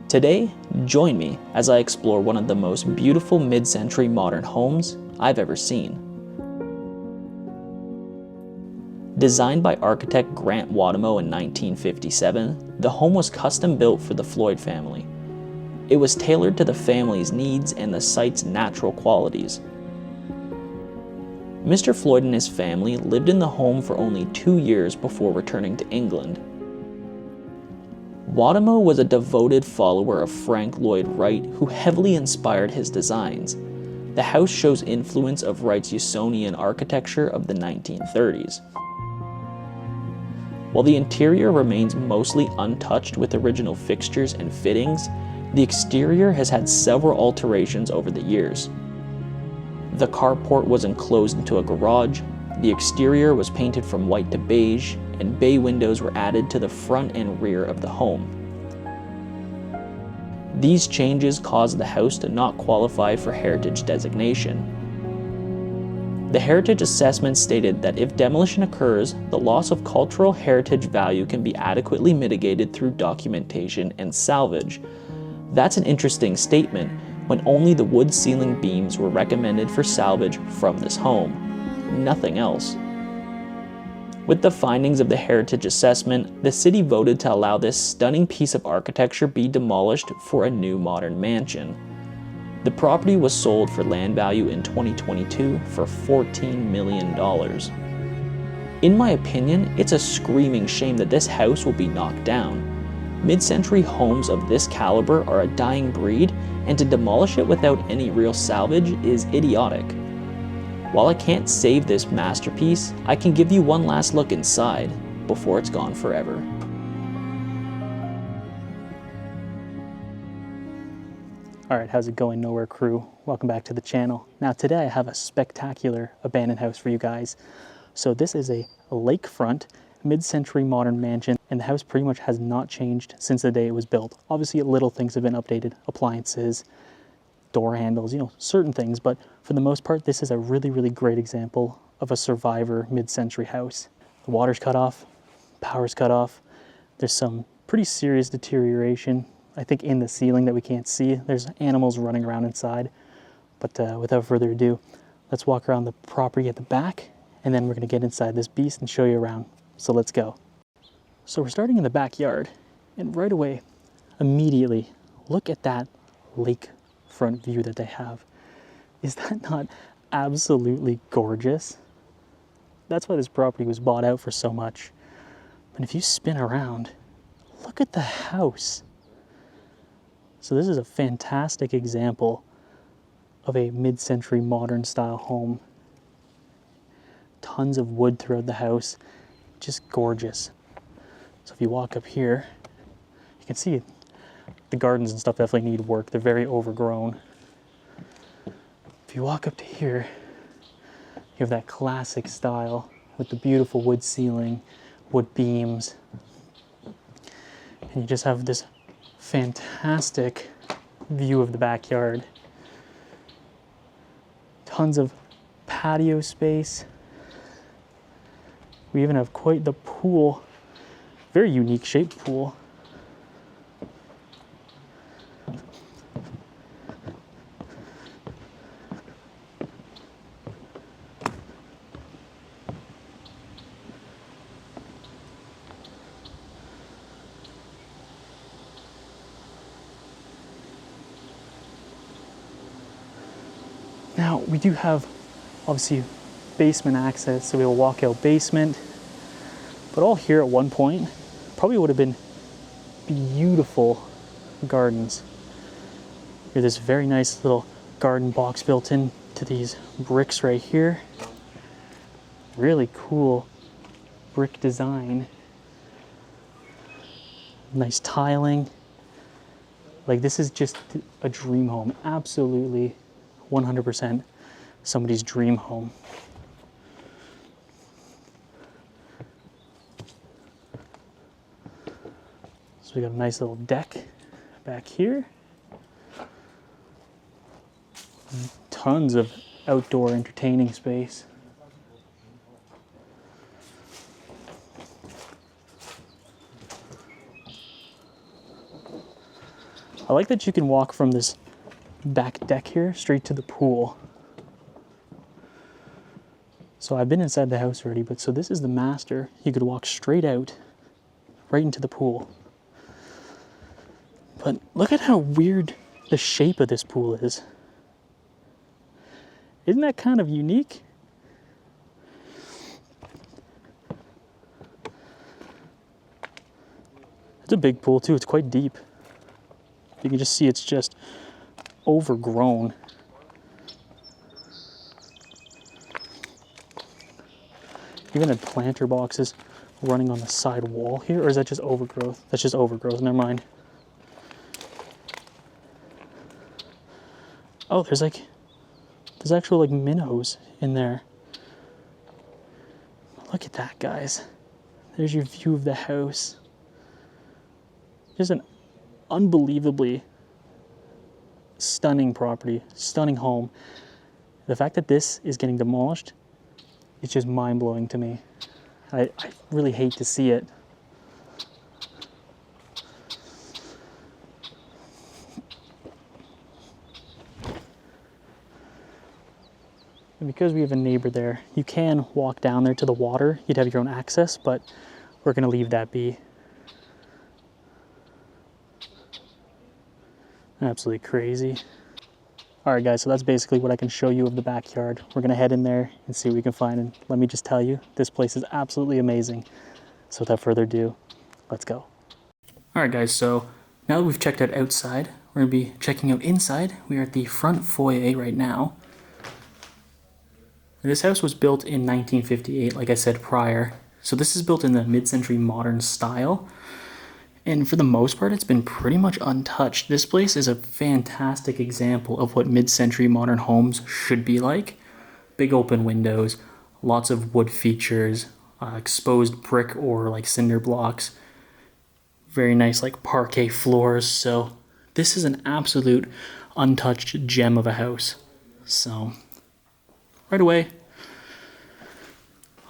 Today, join me as I explore one of the most beautiful mid-century modern homes I've ever seen. Designed by architect Grant Whatmough in 1957, the home was custom built for the Floyd family. It was tailored to the family's needs and the site's natural qualities. Mr. Floyd and his family lived in the home for only 2 years before returning to England. Whatmough was a devoted follower of Frank Lloyd Wright, who heavily inspired his designs. The house shows influence of Wright's Usonian architecture of the 1930s. While the interior remains mostly untouched with original fixtures and fittings, the exterior has had several alterations over the years. The carport was enclosed into a garage, the exterior was painted from white to beige, and bay windows were added to the front and rear of the home. These changes caused the house to not qualify for heritage designation. The heritage assessment stated that if demolition occurs, the loss of cultural heritage value can be adequately mitigated through documentation and salvage. That's an interesting statement when only the wood ceiling beams were recommended for salvage from this home, nothing else. With the findings of the heritage assessment, the city voted to allow this stunning piece of architecture be demolished for a new modern mansion. The property was sold for land value in 2022 for $14 million. In my opinion, it's a screaming shame that this house will be knocked down. Mid-century homes of this caliber are a dying breed, and to demolish it without any real salvage is idiotic. While I can't save this masterpiece, I can give you one last look inside before it's gone forever. Alright, how's it going, Nowhere crew? Welcome back to the channel. Now today I have a spectacular abandoned house for you guys. So this is a lakefront, mid-century modern mansion, and the house pretty much has not changed since the day it was built. Obviously little things have been updated, appliances, door handles, certain things, but for the most part, this is a really, really great example of a survivor mid-century house. The water's cut off, power's cut off. There's some pretty serious deterioration, I think, in the ceiling that we can't see. There's animals running around inside, but without further ado, let's walk around the property at the back, and then we're gonna get inside this beast and show you around. So let's go. So we're starting in the backyard, and right away, immediately, look at that lake front view that they have. Is that not absolutely gorgeous? That's why this property was bought out for so much. But if you spin around, look at the house. So this is a fantastic example of a mid-century modern style home. Tons of wood throughout the house, just gorgeous. So if you walk up here, you can see the gardens and stuff definitely need work. They're very overgrown. If you walk up to here, you have that classic style with the beautiful wood ceiling, wood beams. And you just have this fantastic view of the backyard. Tons of patio space. We even have quite the pool. Very unique shaped pool. Now, we do have, obviously, basement access, so we have a walkout basement. But all here at one point probably would have been beautiful gardens. Here's this very nice little garden box built in to these bricks right here. Really cool brick design. Nice tiling. Like, this is just a dream home. Absolutely 100% somebody's dream home. So we got a nice little deck back here. Tons of outdoor entertaining space. I like that you can walk from this back deck here straight to the pool. So I've been inside the house already, but so this is the master. You could walk straight out, right into the pool. But look at how weird the shape of this pool is. Isn't that kind of unique? It's a big pool too, it's quite deep. You can just see it's just overgrown. Even had planter boxes running on the side wall here, or is that just overgrowth? That's just overgrowth, never mind. Oh, there's actual like minnows in there. Look at that, guys. There's your view of the house. Just an unbelievably stunning property, stunning home. The fact that this is getting demolished, it's just mind-blowing to me. I really hate to see it. And because we have a neighbor there, you can walk down there to the water. You'd have your own access, but we're gonna leave that be. Absolutely crazy. All right, guys, so that's basically what I can show you of the backyard. We're gonna head in there and see what we can find. And let me just tell you, this place is absolutely amazing. So without further ado, let's go. All right, guys, so now that we've checked out outside, we're gonna be checking out inside. We are at the front foyer right now. This house was built in 1958, like I said prior. So this is built in the mid-century modern style. And for the most part, it's been pretty much untouched. This place is a fantastic example of what mid-century modern homes should be like. Big open windows, lots of wood features, exposed brick or like cinder blocks. Very nice like parquet floors. So this is an absolute untouched gem of a house. So right away,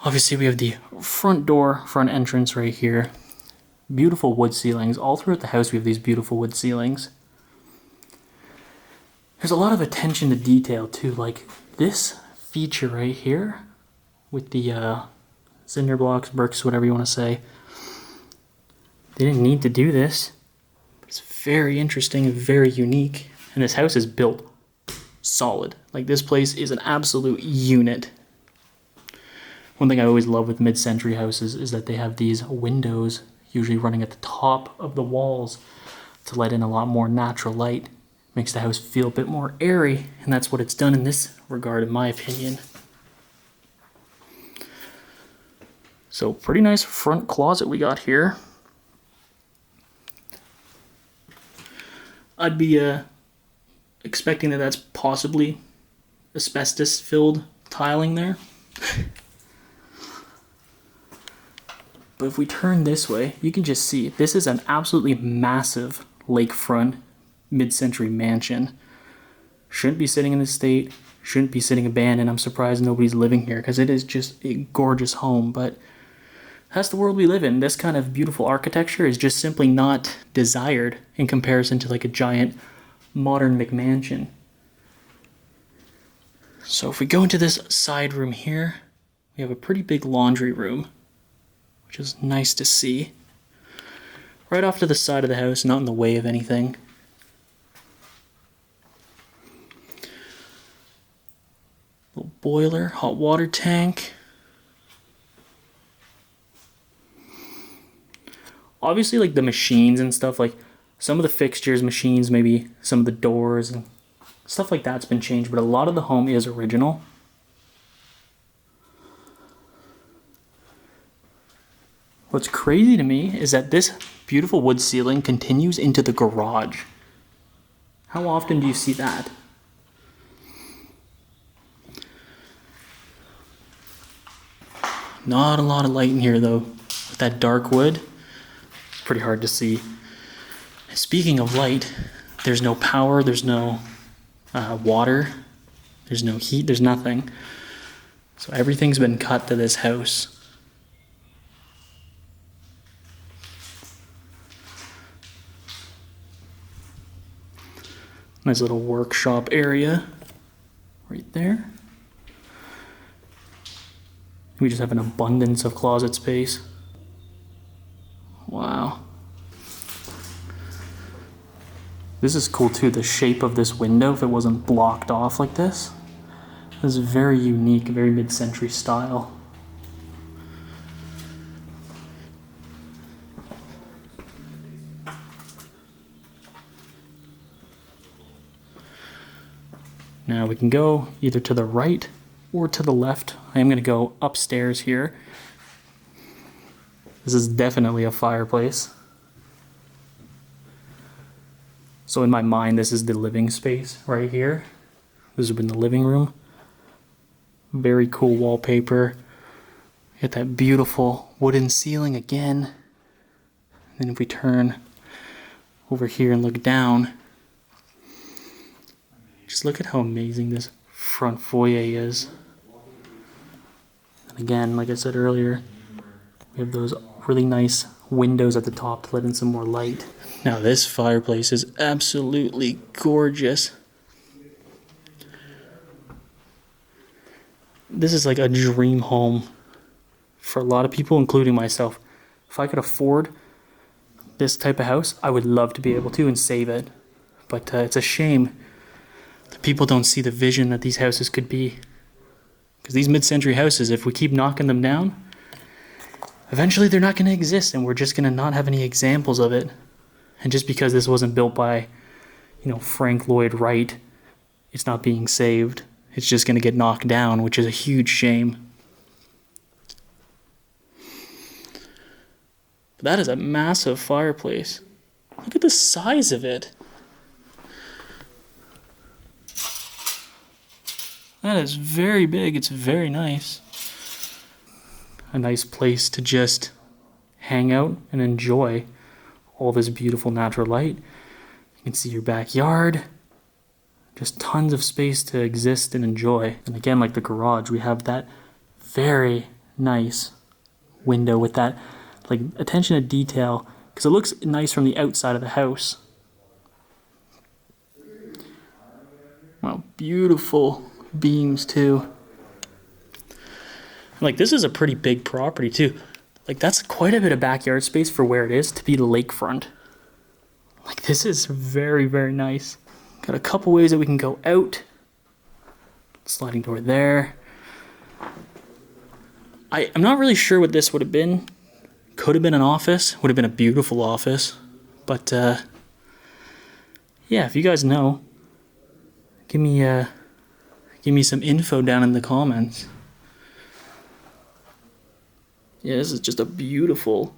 obviously we have the front door, front entrance right here. Beautiful wood ceilings. All throughout the house we have these beautiful wood ceilings. There's a lot of attention to detail too, like this feature right here with the cinder blocks, bricks, whatever you want to say. They didn't need to do this. It's very interesting and very unique. And this house is built solid. Like this place is an absolute unit. One thing I always love with mid-century houses is that they have these windows usually running at the top of the walls to let in a lot more natural light. Makes the house feel a bit more airy, and that's what it's done in this regard, in my opinion. So pretty nice front closet we got here. I'd be expecting that that's possibly asbestos-filled tiling there. But if we turn this way, you can just see this is an absolutely massive lakefront mid-century mansion. Shouldn't be sitting in this state, shouldn't be sitting abandoned. I'm surprised nobody's living here because it is just a gorgeous home, but that's the world we live in. This kind of beautiful architecture is just simply not desired in comparison to like a giant modern McMansion. So if we go into this side room here, we have a pretty big laundry room, which is nice to see. Right off to the side of the house, not in the way of anything. Little boiler, hot water tank. Obviously, like the machines and stuff, like some of the fixtures, machines, maybe some of the doors and stuff like that's been changed, but a lot of the home is original. What's crazy to me is that this beautiful wood ceiling continues into the garage. How often do you see that? Not a lot of light in here though. With that dark wood, it's pretty hard to see. Speaking of light, there's no power, there's no water, there's no heat, there's nothing. So everything's been cut to this house. Nice little workshop area right there. We just have an abundance of closet space. Wow. This is cool too, the shape of this window, if it wasn't blocked off like this. This is very unique, very mid-century style. Now we can go either to the right or to the left. I am going to go upstairs here. This is definitely a fireplace. So in my mind, this is the living space right here. This has been the living room. Very cool wallpaper. Get that beautiful wooden ceiling again. And then if we turn over here and look down, just look at how amazing this front foyer is. And again, like I said earlier, we have those really nice windows at the top to let in some more light. Now this fireplace is absolutely gorgeous. This is like a dream home for a lot of people, including myself. If I could afford this type of house, I would love to be able to and save it. But it's a shame that people don't see the vision that these houses could be. Because these mid-century houses, if we keep knocking them down, eventually they're not going to exist, and we're just going to not have any examples of it. And just because this wasn't built by, Frank Lloyd Wright, it's not being saved. It's just going to get knocked down, which is a huge shame. But that is a massive fireplace. Look at the size of it. That is very big. It's very nice. A nice place to just hang out and enjoy all this beautiful natural light. You can see your backyard. Just tons of space to exist and enjoy. And again, like the garage, we have that very nice window with that attention to detail, because it looks nice from the outside of the house. Wow, beautiful beams too. This is a pretty big property too. That's quite a bit of backyard space for where it is to be lakefront. This is very, very nice. Got a couple ways that we can go out. Sliding door there. I'm not really sure what this would have been. Could have been an office. Would have been a beautiful office. But yeah, if you guys know, give me some info down in the comments. Yeah, this is just a beautiful,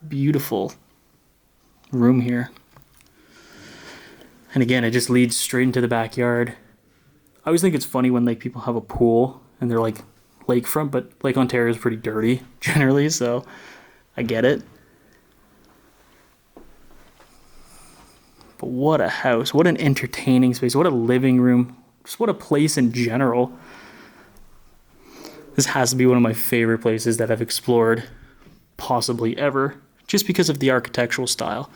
beautiful room here. And again, it just leads straight into the backyard. I always think it's funny when people have a pool and they're lakefront, but Lake Ontario is pretty dirty generally, so I get it. But what a house, what an entertaining space, what a living room, just what a place in general. This has to be one of my favorite places that I've explored, possibly ever, just because of the architectural style.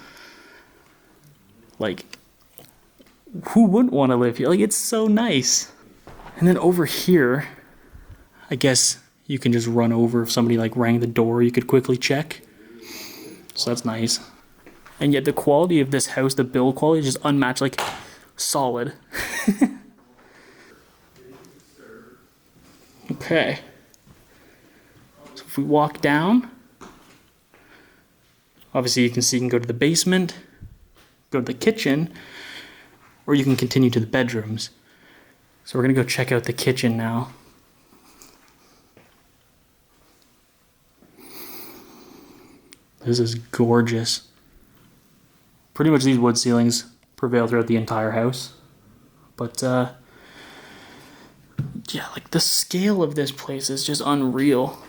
Who wouldn't want to live here? It's so nice. And then over here, I guess you can just run over if somebody rang the door, you could quickly check. So that's nice. And yet the quality of this house, the build quality is just unmatched, solid. Okay. So if we walk down, obviously you can go to the basement, go to the kitchen, or you can continue to the bedrooms. So we're gonna go check out the kitchen now. This is gorgeous. Pretty much these wood ceilings prevail throughout the entire house. But yeah, the scale of this place is just unreal.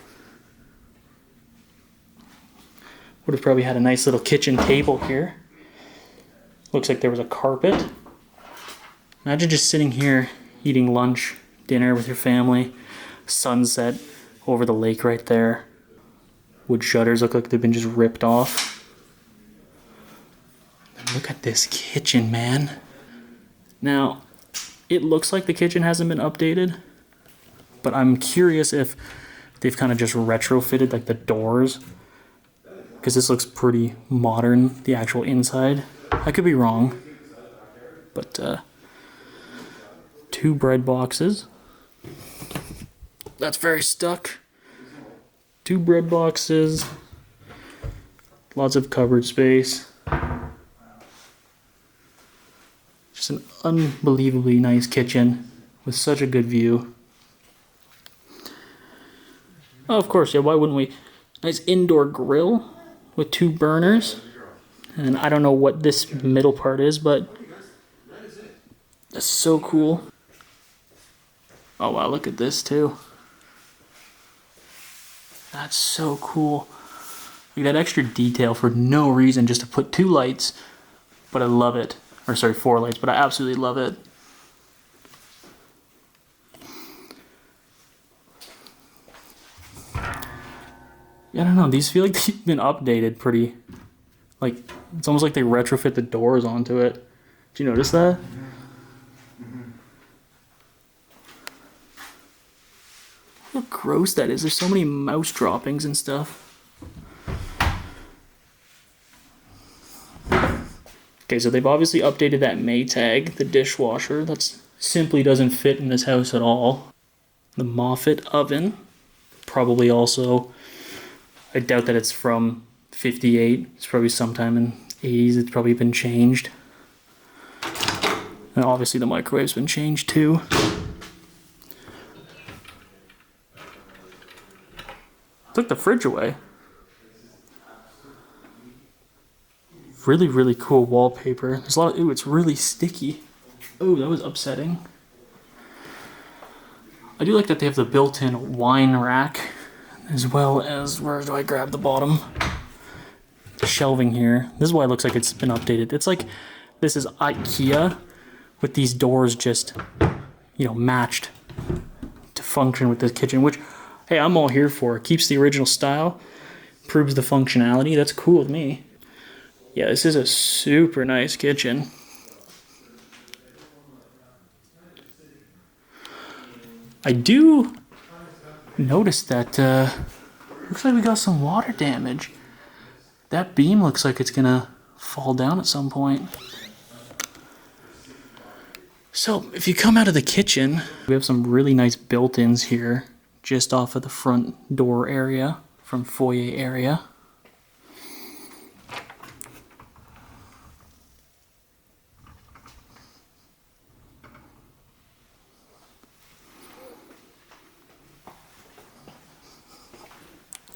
Would have probably had a nice little kitchen table here. Looks like there was a carpet. Imagine just sitting here eating lunch, dinner with your family, sunset over the lake right there. Wood shutters look like they've been just ripped off. And look at this kitchen, man. Now, it looks like the kitchen hasn't been updated, but I'm curious if they've kind of just retrofitted like the doors, because this looks pretty modern, the actual inside. I could be wrong, but 2 bread boxes. That's very stuck. 2 bread boxes. Lots of cupboard space. Just an unbelievably nice kitchen with such a good view. Oh, of course, yeah, why wouldn't we? Nice indoor grill with 2 burners. And I don't know what this middle part is, but that's so cool. Oh wow, look at this too. That's so cool. Look at that extra detail for no reason, just to put 2 lights, but I love it. Or sorry, 4 lights, but I absolutely love it. Yeah, I don't know, these feel like they've been updated pretty, like, it's almost like they retrofit the doors onto it. Did you notice that? Look how gross that is. There's so many mouse droppings and stuff. Okay, so they've obviously updated that Maytag, the dishwasher. That simply doesn't fit in this house at all. The Moffat oven, probably also, I doubt that it's from 58. It's probably sometime in 80s. It's probably been changed. And obviously the microwave's been changed too. Took the fridge away. Really, really cool wallpaper. There's a lot of, ooh, it's really sticky. Oh, that was upsetting. I do like that they have the built-in wine rack, as well as, where do I grab the bottom? The shelving here. This is why it looks like it's been updated. It's like, this is IKEA, with these doors just, you know, matched to function with the kitchen, which, hey, I'm all here for. It keeps the original style, proves the functionality. That's cool with me. Yeah, this is a super nice kitchen. I do notice that looks like we got some water damage. That beam looks like it's gonna fall down at some point. So if you come out of the kitchen, we have some really nice built-ins here, just off of the front door area, from foyer area.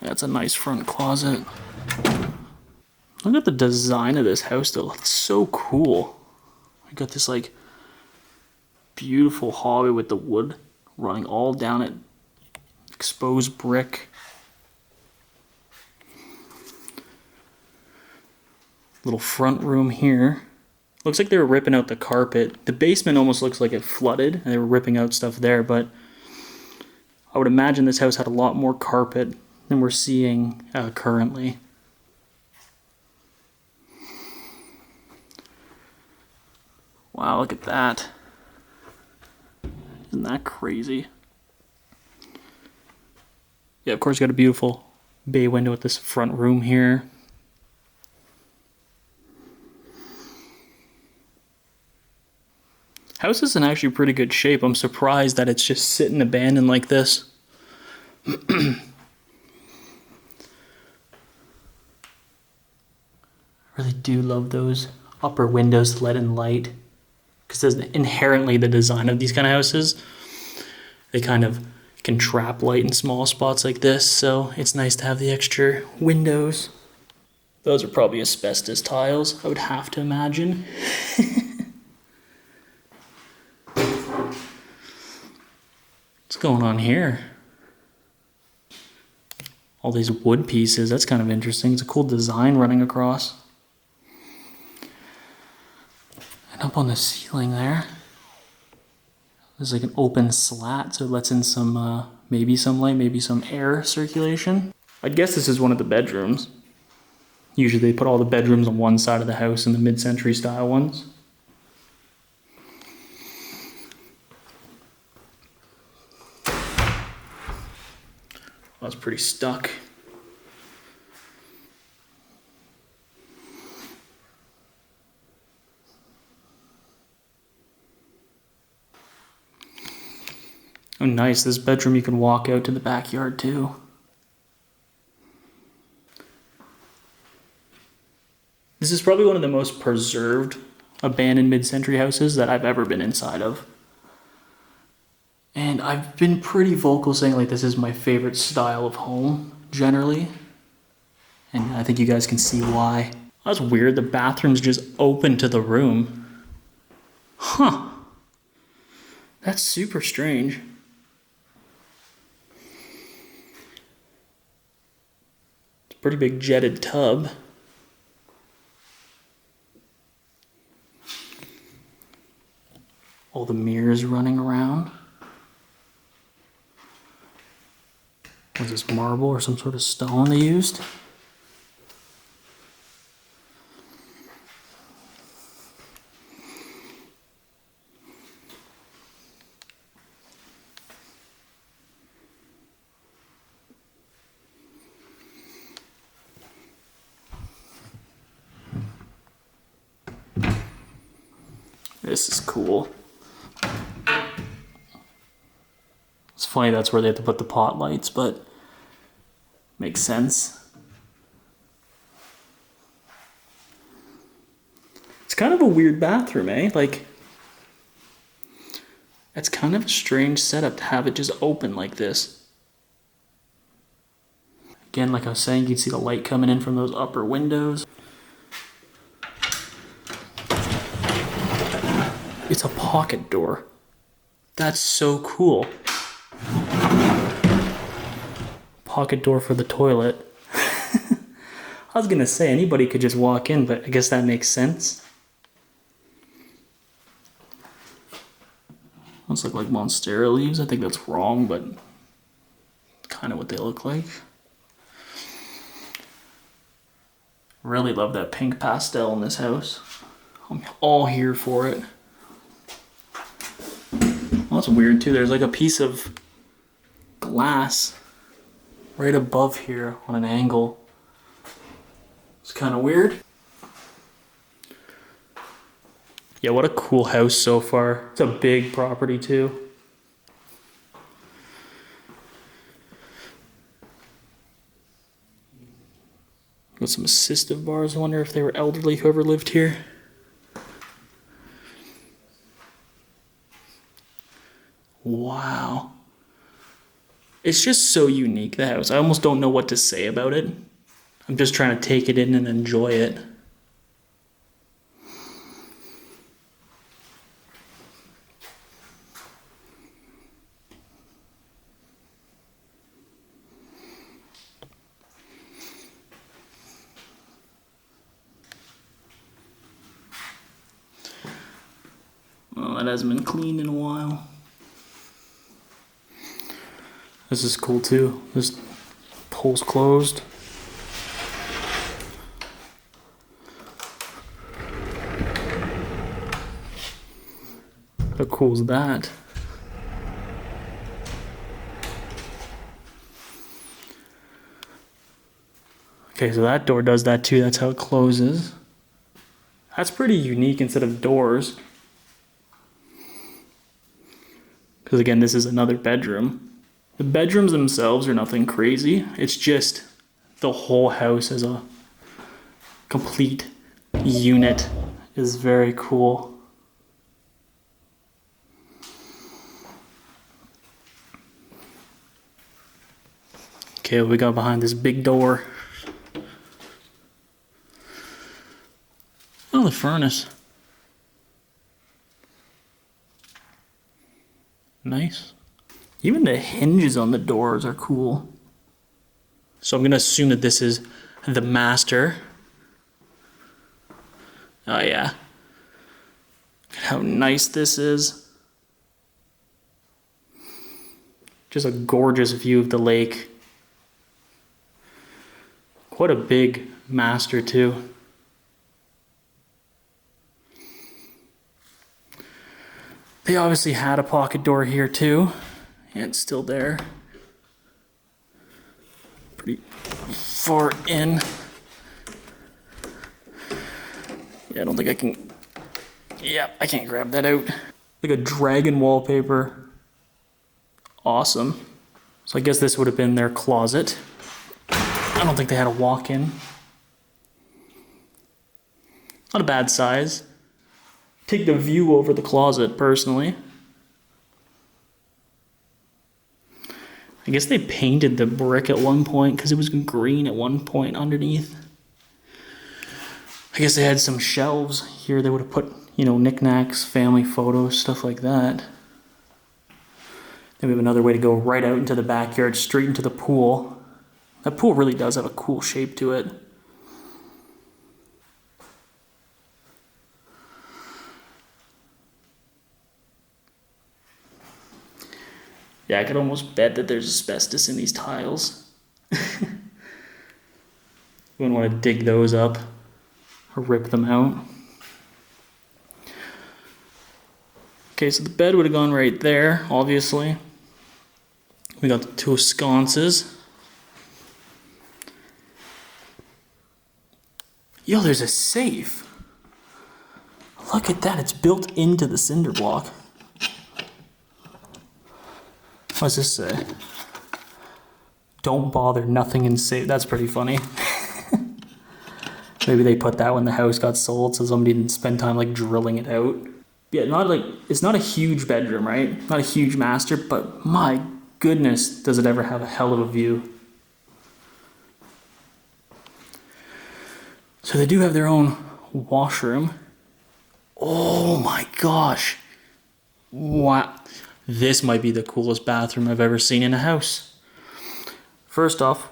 That's a nice front closet. Look at the design of this house though, it's so cool. We got this like beautiful hallway with the wood running all down it. Exposed brick. Little front room here. Looks like they were ripping out the carpet. The basement almost looks like it flooded and they were ripping out stuff there, but I would imagine this house had a lot more carpet than we're seeing currently. Wow, look at that. Isn't that crazy? Yeah, of course, you got a beautiful bay window at this front room here. House is in actually pretty good shape. I'm surprised that it's just sitting abandoned like this. Really do love those upper windows let in light, because inherently the design of these kind of houses, they kind of can trap light in small spots like this, so it's nice to have the extra windows. Those are probably asbestos tiles, I would have to imagine. What's going on here? All these wood pieces, that's kind of interesting. It's a cool design running across. And up on the ceiling there, there's like an open slat, so it lets in some, maybe some light, maybe some air circulation. I guess this is one of the bedrooms. Usually they put all the bedrooms on one side of the house in the mid-century style ones. I was pretty stuck. Oh, nice. This bedroom, you can walk out to the backyard too. This is probably one of the most preserved abandoned mid-century houses that I've ever been inside of. And I've been pretty vocal saying like this is my favorite style of home, generally. And I think you guys can see why. That's weird, the bathroom's just open to the room. Huh. That's super strange. It's a pretty big jetted tub. All the mirrors running around. Was this marble or some sort of stone they used? This is cool. It's funny that's where they have to put the pot lights, but makes sense. It's kind of a weird bathroom, eh? Like, it's kind of a strange setup to have it just open like this. Again, like I was saying, you can see the light coming in from those upper windows. It's a pocket door. That's so cool. Pocket door for the toilet. I was gonna say anybody could just walk in, but I guess that makes sense. Those look like monstera leaves. I think that's wrong, but kind of what they look like. Really love that pink pastel in this house. I'm all here for it. Well, that's weird too. There's like a piece of glass right above here on an angle. It's kind of weird. Yeah, what a cool house so far. It's a big property too. Got some assistive bars. I wonder if they were elderly, whoever lived here. Wow. It's just so unique, the house. I almost don't know what to say about it. I'm just trying to take it in and enjoy it. Well, that hasn't been cleaned in a while. This is cool too. This pole's closed. How cool is that? Okay, so that door does that too. That's how it closes. That's pretty unique instead of doors. Because again, this is another bedroom. The bedrooms themselves are nothing crazy. It's just the whole house as a complete unit is very cool. Okay, what we got behind this big door? Oh, the furnace. Nice. Even the hinges on the doors are cool. So I'm gonna assume that this is the master. Oh yeah. Look at how nice this is. Just a gorgeous view of the lake. Quite a big master too. They obviously had a pocket door here too. Yeah, it's still there. pretty far in. Yeah, I don't think I can, yeah, I can't grab that out. Like a dragon wallpaper. Awesome. So I guess this would have been their closet. I don't think they had a walk-in. Not a bad size. Take the view over the closet, personally. I guess they painted the brick at one point because it was green at one point underneath. I guess they had some shelves here. They would have put, you know, knickknacks, family photos, stuff like that. Then we have another way to go right out into the backyard, straight into the pool. That pool really does have a cool shape to it. Yeah, I could almost bet that there's asbestos in these tiles. You wouldn't want to dig those up or rip them out. Okay, so the bed would have gone right there, obviously. We got the two sconces. Yo, there's a safe. Look at that, it's built into the cinder block. What does this say? Don't bother, nothing in safe. That's pretty funny. Maybe they put that when the house got sold so somebody didn't spend time like drilling it out. Yeah, it's not a huge bedroom, right? Not a huge master, but my goodness, does it ever have a hell of a view. So they do have their own washroom. Oh my gosh. Wow. This might be the coolest bathroom I've ever seen in a house. First off,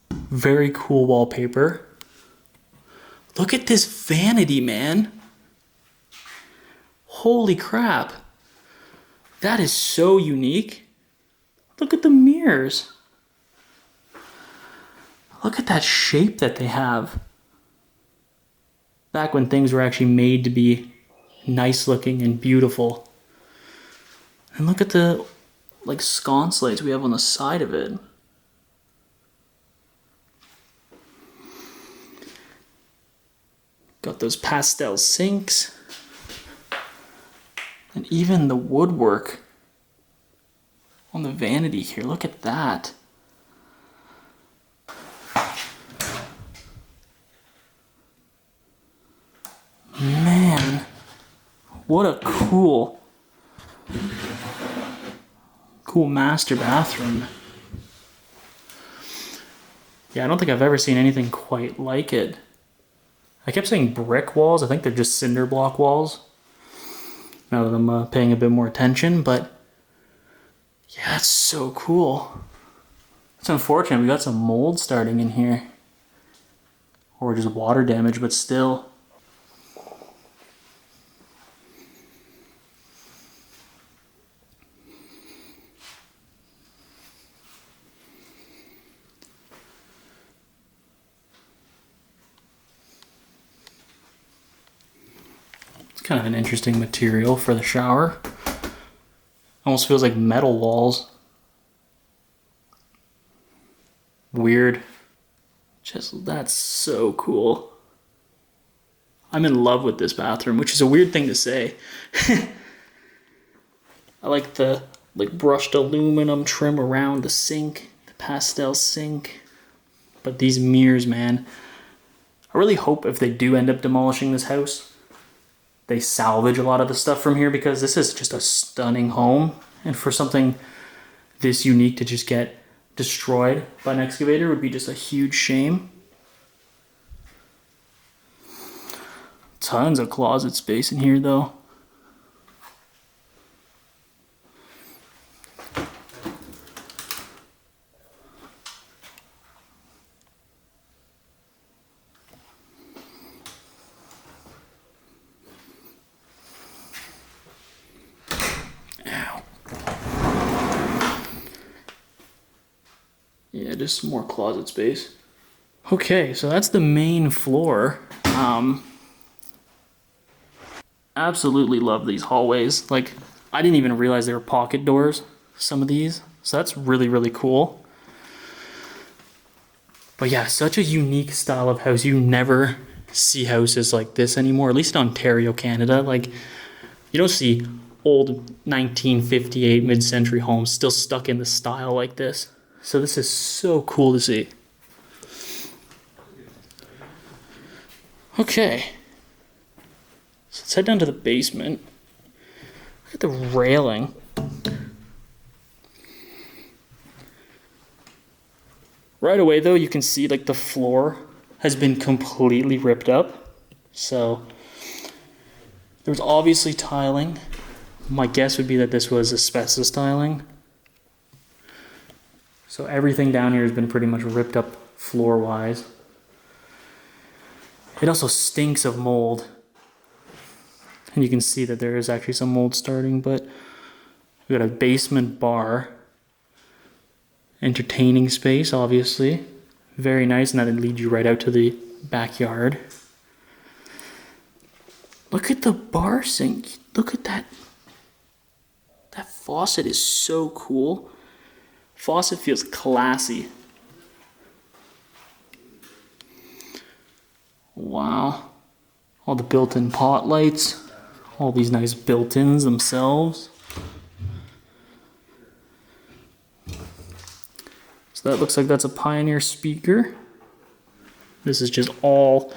very cool wallpaper. Look at this vanity, man. Holy crap. That is so unique. Look at the mirrors. Look at that shape that they have. Back when things were actually made to be nice looking and beautiful. And look at the like sconce lights we have on the side of it. Got those pastel sinks. And even the woodwork on the vanity here. Look at that. Man, what a cool master bathroom. Yeah, I don't think I've ever seen anything quite like it. I kept saying brick walls. I think they're just cinder block walls. Now that I'm paying a bit more attention, but yeah, that's so cool. It's unfortunate we got some mold starting in here. Or just water damage, but still. Kind of an interesting material for the shower. Almost feels like metal walls. Weird. Just, that's so cool. I'm in love with this bathroom, which is a weird thing to say. I like the brushed aluminum trim around the sink, the pastel sink. But these mirrors, man. I really hope if they do end up demolishing this house, they salvage a lot of the stuff from here, because this is just a stunning home. And for something this unique to just get destroyed by an excavator would be just a huge shame. Tons of closet space in here though. Yeah, just some more closet space. Okay, so that's the main floor. Absolutely love these hallways. Like, I didn't even realize they were pocket doors, some of these. So that's really, really cool. But yeah, such a unique style of house. You never see houses like this anymore, at least in Ontario, Canada. Like, you don't see old 1958 mid-century homes still stuck in the style like this. So this is so cool to see. Okay, so let's head down to the basement. Look at the railing. Right away though, you can see like the floor has been completely ripped up. So there's obviously tiling. My guess would be that this was asbestos tiling. So everything down here has been pretty much ripped up floor wise. It also stinks of mold. And you can see that there is actually some mold starting, but we've got a basement bar. Entertaining space, obviously. Very nice, and that'll lead you right out to the backyard. Look at the bar sink. Look at that. That faucet is so cool. Faucet feels classy. Wow. All the built-in pot lights. All these nice built-ins themselves. So that looks like that's a Pioneer speaker. This is just all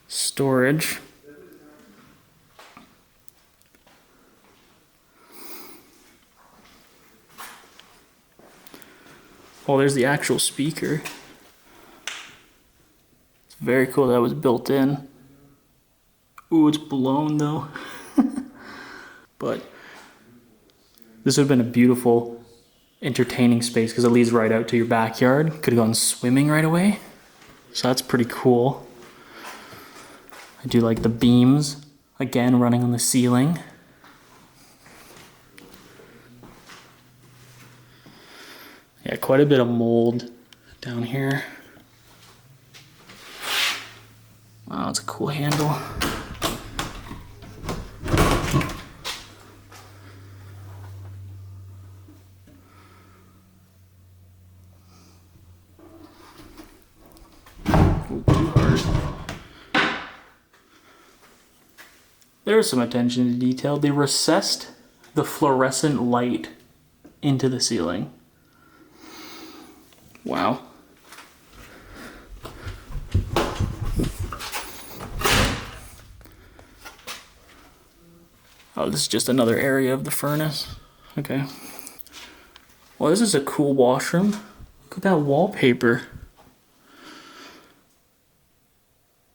storage. Oh, there's the actual speaker. It's very cool that was built in. Ooh, it's blown though. But this would have been a beautiful, entertaining space because it leads right out to your backyard. Could have gone swimming right away. So that's pretty cool. I do like the beams, again, running on the ceiling. Yeah, quite a bit of mold down here. Wow, that's a cool handle. There's some attention to detail. They recessed the fluorescent light into the ceiling. Wow. Oh, this is just another area of the furnace. Okay. Well, this is a cool washroom. Look at that wallpaper.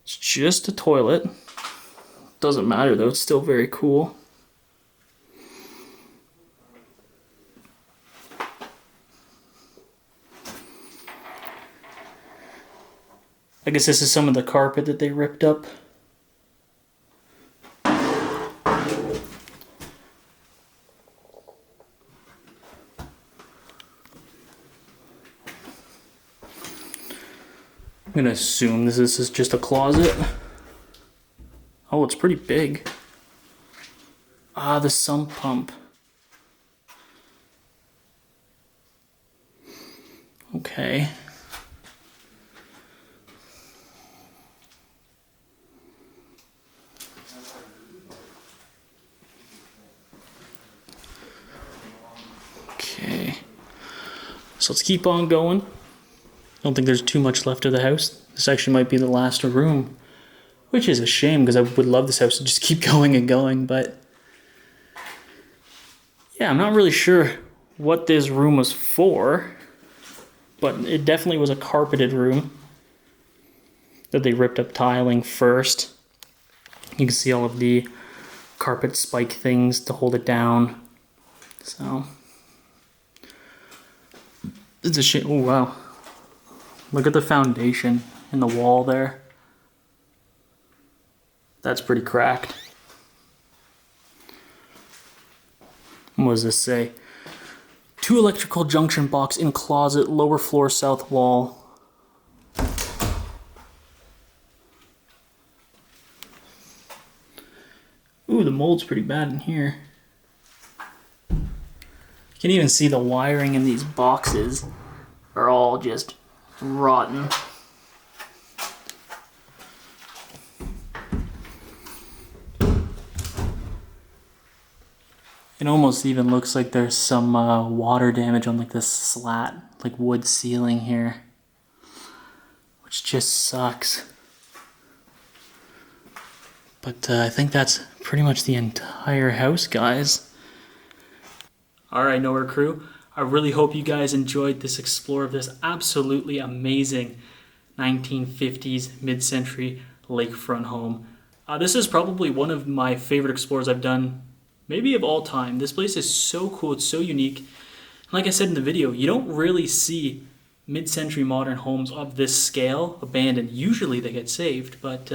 It's just a toilet. Doesn't matter though, it's still very cool. I guess this is some of the carpet that they ripped up. I'm gonna assume this is just a closet. Oh, it's pretty big. Ah, the sump pump. Okay. Okay. So let's keep on going. I don't think there's too much left of the house. This actually might be the last room. Which is a shame because I would love this house to just keep going and going, but yeah, I'm not really sure what this room was for, but it definitely was a carpeted room that they ripped up tiling first. You can see all of the carpet spike things to hold it down. So it's a shame. Oh wow. Look at the foundation in the wall there. That's pretty cracked. What does this say? 2 electrical junction box in closet, lower floor, south wall. Ooh, the mold's pretty bad in here. You can even see the wiring in these boxes. are all just rotten. It almost even looks like there's some water damage on like this slat, like wood ceiling here, which just sucks. But I think that's pretty much the entire house, guys. All right, Nowhere crew. I really hope you guys enjoyed this explore of this absolutely amazing 1950s mid-century lakefront home. This is probably one of my favorite explores I've done, maybe of all time. This place is so cool, it's so unique. Like I said in the video, you don't really see mid-century modern homes of this scale abandoned. Usually they get saved, but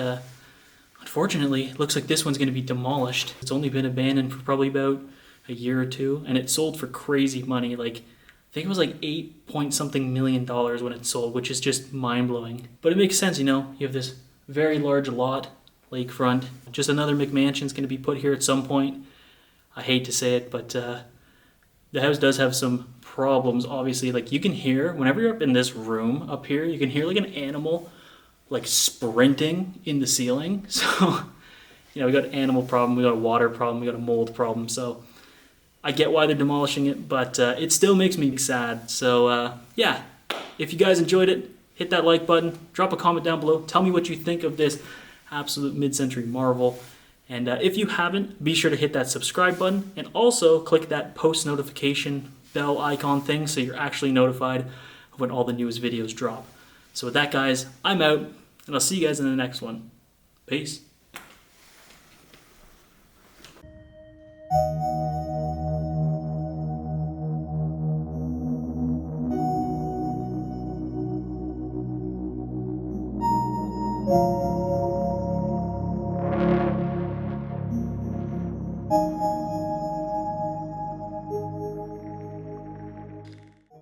unfortunately, it looks like this one's going to be demolished. It's only been abandoned for probably about a year or two, and it sold for crazy money. Like, I think it was like 8 point something million when it sold, which is just mind-blowing. But it makes sense, you know, you have this very large lot, lakefront. Just another McMansion's going to be put here at some point. I hate to say it, but the house does have some problems, obviously. Like, you can hear, whenever you're up in this room up here, you can hear like an animal like sprinting in the ceiling. So, you know, we got an animal problem, we got a water problem, we got a mold problem. So I get why they're demolishing it, but it still makes me sad. So yeah, if you guys enjoyed it, hit that like button, drop a comment down below, tell me what you think of this absolute mid-century marvel. And if you haven't, be sure to hit that subscribe button and also click that post notification bell icon thing so you're actually notified of when all the newest videos drop. So with that, guys, I'm out, and I'll see you guys in the next one. Peace. Thank you.